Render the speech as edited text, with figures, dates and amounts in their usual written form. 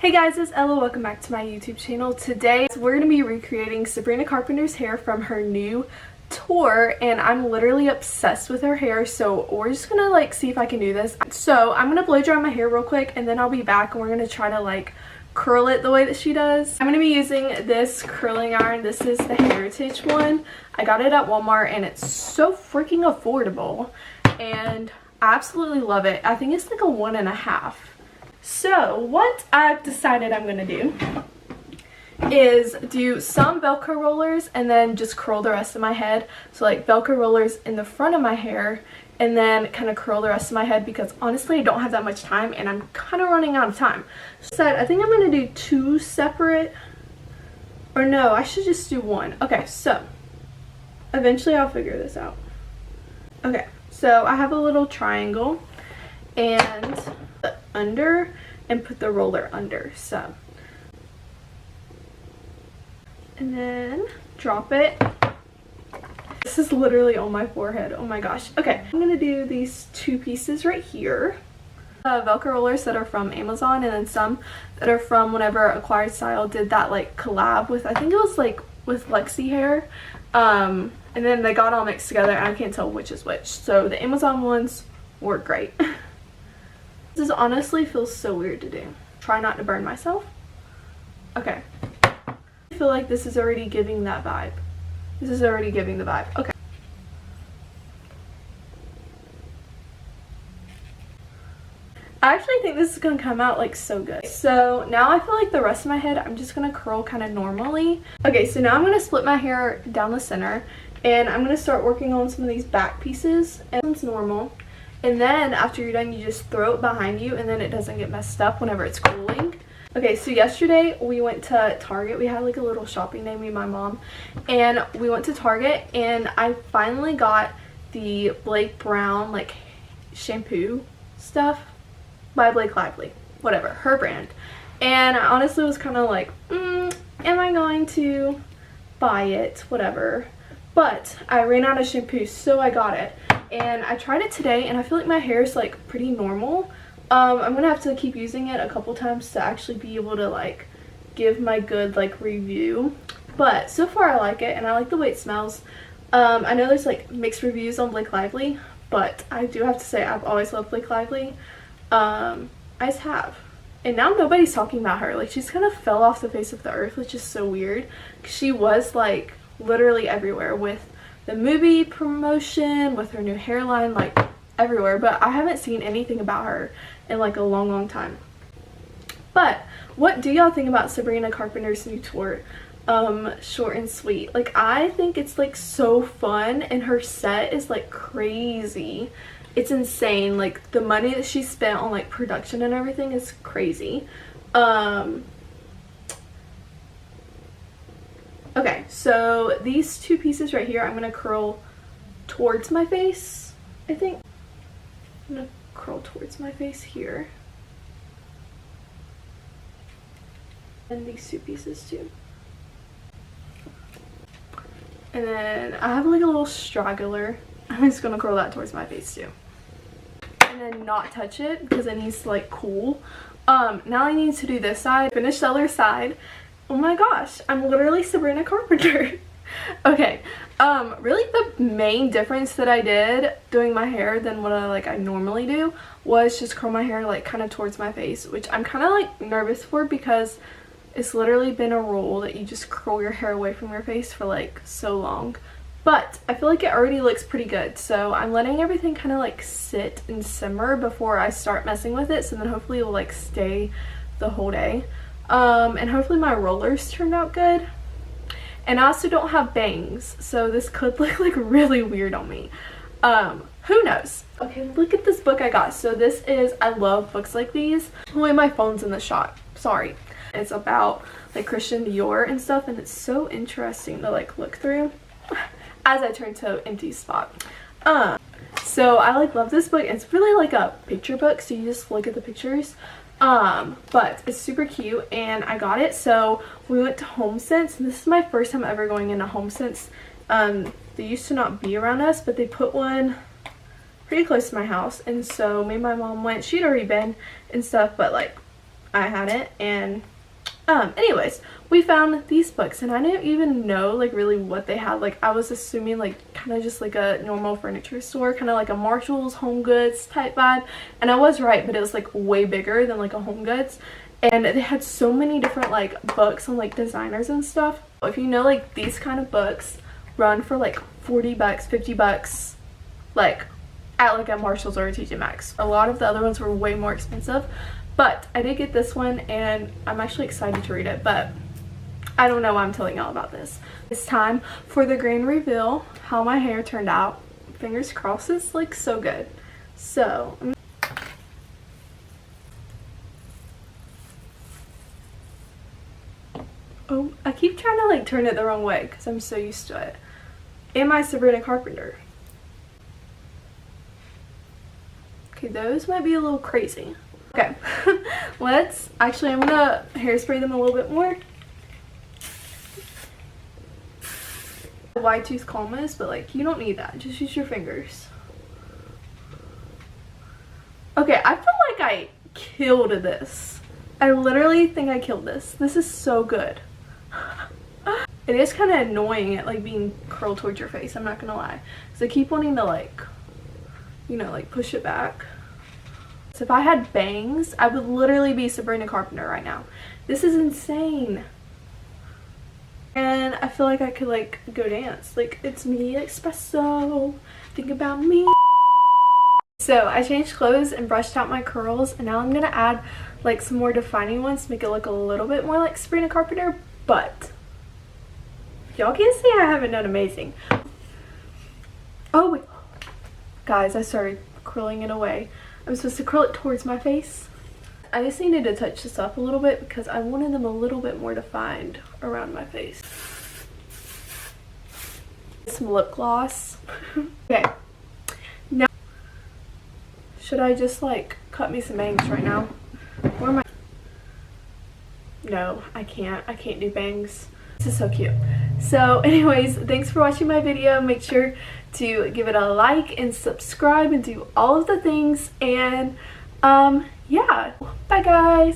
Hey guys, it's Ella. Welcome back to my YouTube channel. Today we're going to be recreating Sabrina Carpenter's hair from her new tour, and I'm literally obsessed with her hair, so we're just gonna see if I can do this. So I'm gonna blow dry my hair real quick and then I'll be back and we're gonna try to curl it the way that she does. I'm gonna be using this curling iron. This is the Heritage one. I got it at Walmart and it's so freaking affordable and I absolutely love it. I think it's like a 1.5. So what I've decided I'm gonna do is do some Velcro rollers and then just curl the rest of my head. So Velcro rollers in the front of my hair and then kind of curl the rest of my head, because honestly I don't have that much time and I'm kind of running out of time. So I think I'm going to do two separate, or no, I should just do one. Okay, so eventually I'll figure this out. Okay, so I have a little triangle and under and put the roller under, so, and then drop it. This is literally on my forehead. Oh my gosh. Okay, I'm gonna do these two pieces right here. Velcro rollers that are from Amazon, and then some that are from whenever Acquired Style did that collab with, I think it was with Lexi hair, and then they got all mixed together and I can't tell which is which. So the Amazon ones were great. This honestly feels so weird to do. Try not to burn myself. Okay, I feel like this is already giving that vibe. This is already giving the vibe. Okay. I actually think this is going to come out so good. So now I feel like the rest of my head I'm just going to curl kind of normally. Okay, so now I'm going to split my hair down the center and I'm going to start working on some of these back pieces. And it's normal. And then after you're done, you just throw it behind you and then it doesn't get messed up whenever it's cooling. Okay, so yesterday we went to Target. We had a little shopping day, me and my mom, and we went to Target and I finally got the Blake Brown shampoo stuff by Blake Lively, whatever, her brand. And I honestly was kind of am I going to buy it, whatever, but I ran out of shampoo, so I got it and I tried it today and I feel like my hair is pretty normal. I'm gonna have to keep using it a couple times to actually be able to give my good review, but so far I like it and I like the way it smells. I know there's mixed reviews on Blake Lively, but I do have to say I've always loved Blake Lively. I just have, and now nobody's talking about her. She's kind of fell off the face of the earth, which is so weird. She was literally everywhere with the movie promotion, with her new hairline, everywhere, but I haven't seen anything about her in a long time. But what do y'all think about Sabrina Carpenter's new tour? Short and sweet. I think it's so fun and her set is crazy. It's insane. The money that she spent on production and everything is crazy. Okay, so these two pieces right here I'm gonna curl towards my face, I think. I'm gonna curl towards my face here. And these two pieces too. And then I have a little straggler. I'm just gonna curl that towards my face too. And then not touch it because it needs to cool. Now I need to do this side. Finish the other side. Oh my gosh, I'm literally Sabrina Carpenter. Okay, really the main difference that I did doing my hair than what I normally do was just curl my hair kind of towards my face, which I'm kind of nervous for because it's literally been a rule that you just curl your hair away from your face for so long. But I feel like it already looks pretty good, so I'm letting everything kind of sit and simmer before I start messing with it, so then hopefully it will stay the whole day. And hopefully my rollers turned out good. And I also don't have bangs, so this could look really weird on me. Who knows? Okay, look at this book I got. So this is, I love books like these. Oh wait, my phone's in the shot, sorry. It's about Christian Dior and stuff, and it's so interesting to look through as I turn to an empty spot. So I love this book. It's really a picture book, so you just look at the pictures. But it's super cute and I got it. So we went to HomeSense, and this is my first time ever going into HomeSense. They used to not be around us, but they put one pretty close to my house, and so me and my mom went. She'd already been and stuff, but I hadn't. And anyways, we found these books, and I didn't even know like really what they had. Like I was assuming like kind of just like a normal furniture store, kind of like a Marshall's, Home Goods type vibe, and I was right, but it was like way bigger than like a Home Goods. And they had so many different like books on like designers and stuff. If you know, like these kind of books run for like 40 bucks, 50 bucks, like at like a Marshall's or a TJ Maxx. A lot of the other ones were way more expensive, but I did get this one and I'm actually excited to read it, but I don't know why I'm telling y'all about this. It's time for the grand reveal, how my hair turned out. Fingers crossed it's like so good. So oh, I keep trying to like turn it the wrong way because I'm so used to it. Am I Sabrina Carpenter? Okay, those might be a little crazy. Okay, let's, actually I'm gonna hairspray them a little bit more. Wide tooth calmness, but like you don't need that, just use your fingers. Okay, I feel like I killed this. I literally think I killed this. This is so good. It is kind of annoying at like being curled towards your face, I'm not gonna lie, because I keep wanting to like, you know, like push it back. So if I had bangs, I would literally be Sabrina Carpenter right now. This is insane. And I feel like I could like go dance. Like, it's me, espresso, think about me. So I changed clothes and brushed out my curls, and now I'm gonna add like some more defining ones to make it look a little bit more like Sabrina Carpenter, but y'all can't say I haven't done amazing. Oh wait, guys, I started curling it away. I'm supposed to curl it towards my face. I just needed to touch this up a little bit because I wanted them a little bit more defined around my face. Some lip gloss. Okay. Now, should I just like cut me some bangs right now? Where am I? No, I can't. I can't do bangs. This is so cute. So anyways, thanks for watching my video. Make sure to give it a like and subscribe and do all of the things. And yeah, bye guys.